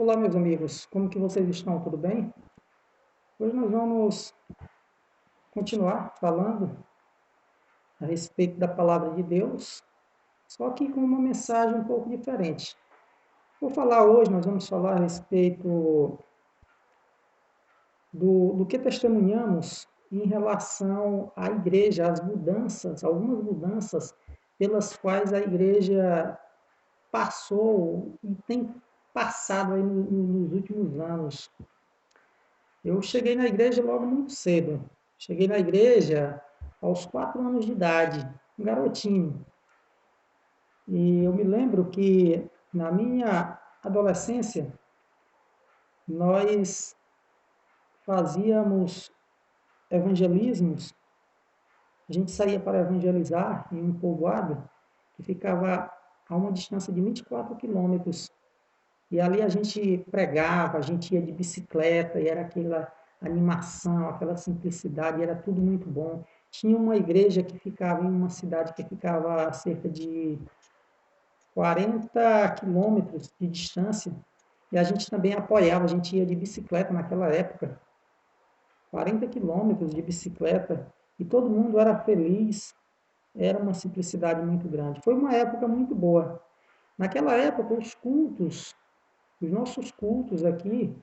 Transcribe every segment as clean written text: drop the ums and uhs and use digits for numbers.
Olá, meus amigos, como que vocês estão? Tudo bem? Hoje nós vamos continuar falando a respeito da palavra de Deus, só que com uma mensagem um pouco diferente. Nós vamos falar a respeito do que testemunhamos em relação à igreja, as mudanças, algumas mudanças pelas quais a igreja passou e tem passado aí nos últimos anos. Eu cheguei na igreja logo muito cedo. Cheguei na igreja aos 4 anos de idade, um garotinho. E eu me lembro que na minha adolescência nós fazíamos evangelismos. A gente saía para evangelizar em um povoado que ficava a uma distância de 24 quilômetros. E ali a gente pregava, a gente ia de bicicleta, e era aquela animação, aquela simplicidade, era tudo muito bom. Tinha uma igreja que ficava em uma cidade que ficava a cerca de 40 quilômetros de distância, e a gente também apoiava, a gente ia de bicicleta naquela época, 40 quilômetros de bicicleta, e todo mundo era feliz, era uma simplicidade muito grande. Foi uma época muito boa. Naquela época, os nossos cultos aqui,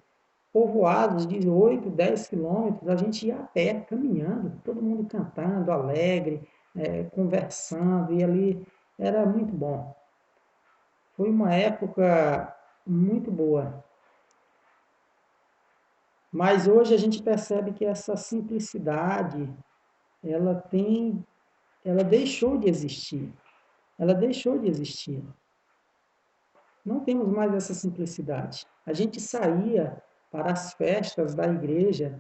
povoados de 8, 10 quilômetros, a gente ia a pé, caminhando, todo mundo cantando, alegre, conversando, e ali era muito bom. Foi uma época muito boa. Mas hoje a gente percebe que essa simplicidade, ela deixou de existir. Ela deixou de existir. Não temos mais essa simplicidade. A gente saía para as festas da igreja,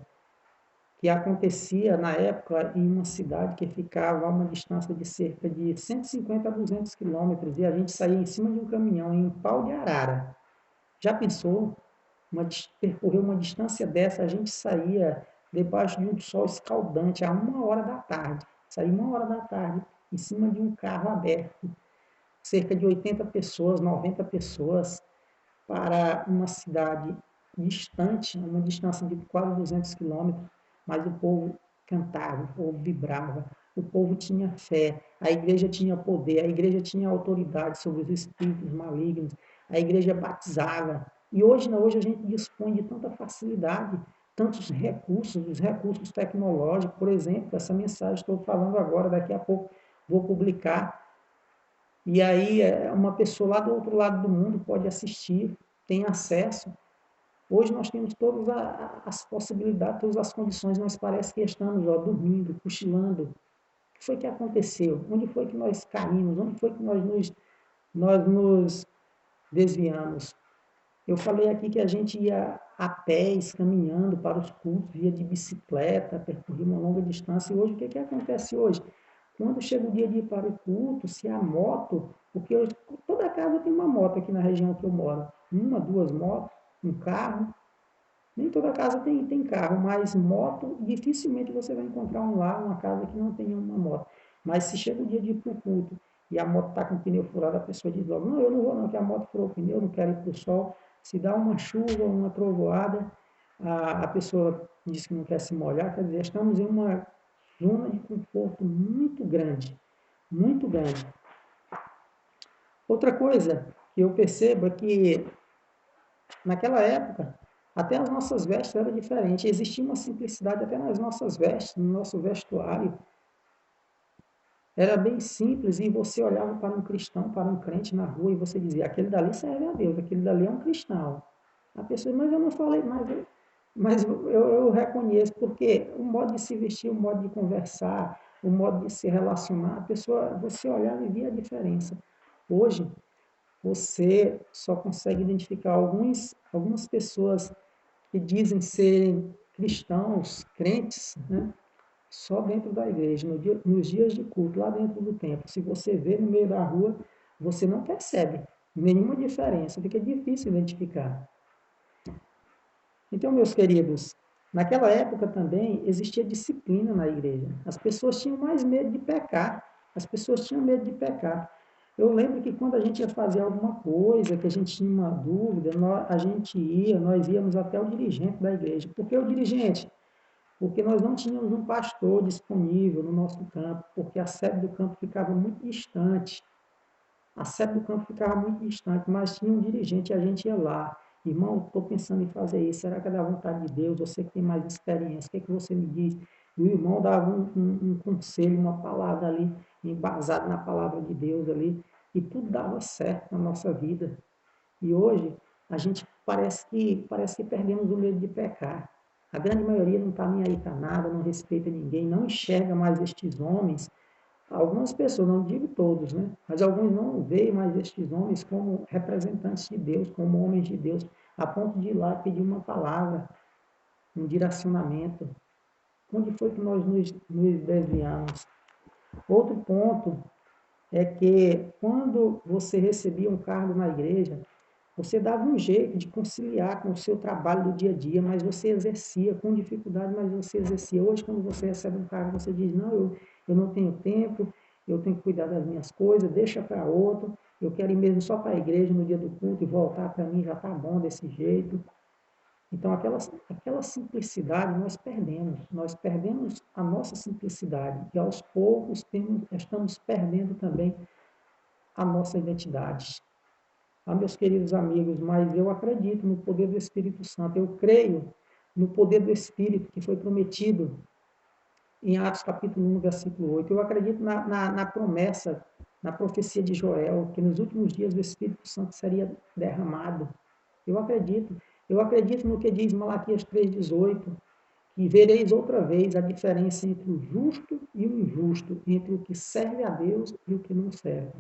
que acontecia na época em uma cidade que ficava a uma distância de cerca de 150 a 200 quilômetros, e a gente saía em cima de um caminhão em Pau de Arara. Já pensou? Percorrer uma distância dessa, a gente saía debaixo de um sol escaldante a 1 hora da tarde. Saía 1 hora da tarde em cima de um carro aberto, cerca de 80 pessoas, 90 pessoas, para uma cidade distante, uma distância de quase 200 quilômetros, mas o povo cantava, o povo vibrava, o povo tinha fé, a igreja tinha poder, a igreja tinha autoridade sobre os espíritos malignos, a igreja batizava. E hoje, não, hoje a gente dispõe de tanta facilidade, tantos recursos, os recursos tecnológicos, por exemplo, essa mensagem estou falando agora, daqui a pouco vou publicar, e aí uma pessoa lá do outro lado do mundo pode assistir, tem acesso. Hoje nós temos todas as possibilidades, todas as condições, mas parece que estamos dormindo, cochilando. O que foi que aconteceu? Onde foi que nós caímos? Onde foi que nós nos desviamos? Eu falei aqui que a gente ia a pés, caminhando para os cultos, ia de bicicleta, percorria uma longa distância. E hoje, o que, que acontece hoje? Quando chega o dia de ir para o culto, se a moto, porque hoje, toda casa tem uma moto aqui na região que eu moro, uma, duas motos, um carro, nem toda casa tem carro, mas moto, dificilmente você vai encontrar um lá, uma casa que não tenha uma moto. Mas se chega o dia de ir para o culto e a moto está com o pneu furado, a pessoa diz logo, não, eu não vou não, que a moto furou o pneu, não quero ir para o sol. Se dá uma chuva, uma trovoada, a pessoa diz que não quer se molhar, quer dizer, estamos em uma zona de conforto muito grande, muito grande. Outra coisa que eu percebo é que naquela época até as nossas vestes eram diferentes, existia uma simplicidade até nas nossas vestes, no nosso vestuário. Era bem simples e você olhava para um cristão, para um crente na rua e você dizia, aquele dali serve a Deus, aquele dali é um cristão. A pessoa, mas eu não falei, mas eu reconheço, porque o modo de se vestir, o modo de conversar, o modo de se relacionar, a pessoa, você olhava e via a diferença. Hoje, você só consegue identificar algumas pessoas que dizem serem cristãos, crentes, né? Só dentro da igreja, nos dias de culto, lá dentro do templo. Se você vê no meio da rua, você não percebe nenhuma diferença, fica difícil identificar. Então, meus queridos, naquela época também existia disciplina na igreja. As pessoas tinham mais medo de pecar. As pessoas tinham medo de pecar. Eu lembro que quando a gente ia fazer alguma coisa, que a gente tinha uma dúvida, nós íamos até o dirigente da igreja. Por que o dirigente? Porque nós não tínhamos um pastor disponível no nosso campo, porque a sede do campo ficava muito distante. A sede do campo ficava muito distante, mas tinha um dirigente e a gente ia lá. Irmão, estou pensando em fazer isso, será que é da vontade de Deus? Você que tem mais experiência, o que, é que você me diz? E o irmão dava um conselho, uma palavra ali, embasado na palavra de Deus ali, e tudo dava certo na nossa vida. E hoje a gente parece que perdemos o medo de pecar. A grande maioria não está nem aí para nada, não respeita ninguém, não enxerga mais estes homens. Algumas pessoas, não digo todos, né? Mas alguns não veem mais estes homens como representantes de Deus, como homens de Deus, a ponto de ir lá pedir uma palavra, um direcionamento. Onde foi que nós nos desviamos? Outro ponto é que quando você recebia um cargo na igreja, você dava um jeito de conciliar com o seu trabalho do dia a dia, mas você exercia com dificuldade, mas você exercia. Hoje, quando você recebe um cargo, você diz, não, eu não tenho tempo, eu tenho que cuidar das minhas coisas, deixa para outro, eu quero ir mesmo só para a igreja no dia do culto e voltar para mim, já está bom desse jeito. Então, aquela simplicidade nós perdemos a nossa simplicidade, e aos poucos estamos perdendo também a nossa identidade. Ah, meus queridos amigos, mas eu acredito no poder do Espírito Santo, eu creio no poder do Espírito que foi prometido em Atos capítulo 1, versículo 8. Eu acredito na promessa, na profecia de Joel, que nos últimos dias o Espírito Santo seria derramado. Eu acredito. Eu acredito no que diz Malaquias 3,18, que vereis outra vez a diferença entre o justo e o injusto, entre o que serve a Deus e o que não serve.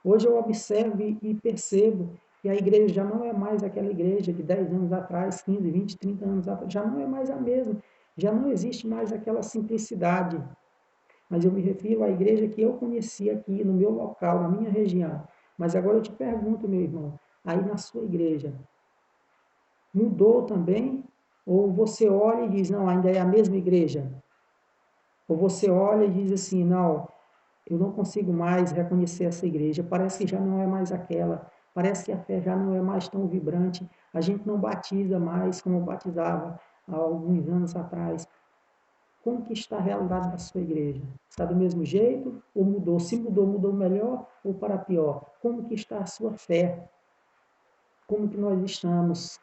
Hoje eu observo e percebo que a igreja já não é mais aquela igreja de 10 anos atrás, 15, 20, 30 anos atrás, já não é mais a mesma, já não existe mais aquela simplicidade. Mas eu me refiro à igreja que eu conheci aqui no meu local, na minha região. Mas agora eu te pergunto, meu irmão, aí na sua igreja, mudou também? Ou você olha e diz, não, ainda é a mesma igreja? Ou você olha e diz assim, não, eu não consigo mais reconhecer essa igreja, parece que já não é mais aquela, parece que a fé já não é mais tão vibrante, a gente não batiza mais como batizava há alguns anos atrás. Como que está a realidade da sua igreja? Está do mesmo jeito ou mudou? Se mudou, mudou melhor ou para pior? Como que está a sua fé? Como que nós estamos?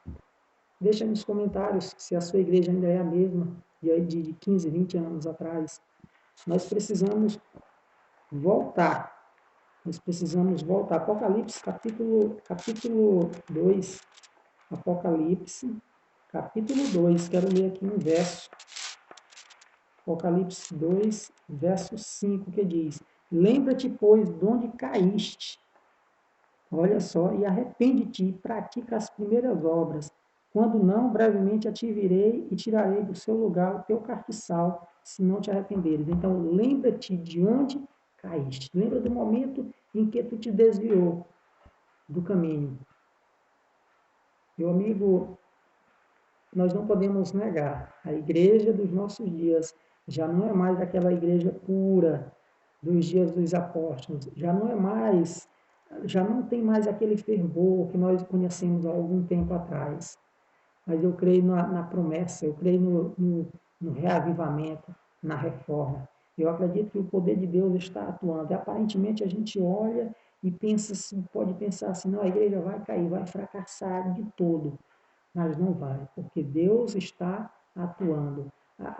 Deixa nos comentários se a sua igreja ainda é a mesma de 15, 20 anos atrás. Nós precisamos voltar. Nós precisamos voltar. Apocalipse, capítulo 2. Apocalipse, capítulo 2. Quero ler aqui um verso. Apocalipse 2, verso 5, que diz: Lembra-te, pois, de onde caíste. Olha só, e arrepende-te e pratica as primeiras obras. Quando não, brevemente a te virei e tirarei do seu lugar o teu castiçal, se não te arrependeres. Então, lembra-te de onde caíste. Lembra do momento em que tu te desviou do caminho. Meu amigo, nós não podemos negar, a igreja dos nossos dias já não é mais aquela igreja pura dos dias dos apóstolos, já não tem mais aquele fervor que nós conhecemos há algum tempo atrás. Mas eu creio na promessa, eu creio no reavivamento, na reforma. Eu acredito que o poder de Deus está atuando. E, aparentemente a gente olha e pensa assim, pode pensar assim, não, a igreja vai cair, vai fracassar de todo. Mas não vai, porque Deus está atuando.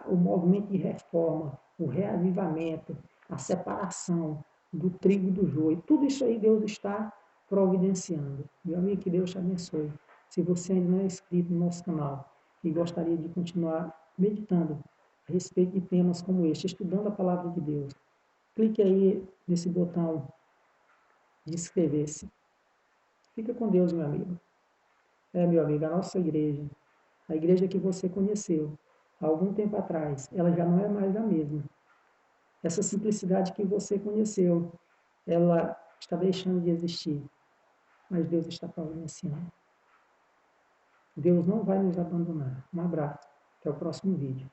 O movimento de reforma, o reavivamento, a separação do trigo do joio, tudo isso aí Deus está providenciando. Meu amigo, que Deus te abençoe. Se você ainda não é inscrito no nosso canal e gostaria de continuar meditando a respeito de temas como este, estudando a palavra de Deus, clique aí nesse botão de inscrever-se. Fica com Deus, meu amigo. Meu amigo, a nossa igreja, a igreja que você conheceu há algum tempo atrás, ela já não é mais a mesma. Essa simplicidade que você conheceu, ela está deixando de existir, mas Deus está providenciando. Deus não vai nos abandonar. Um abraço. Até o próximo vídeo.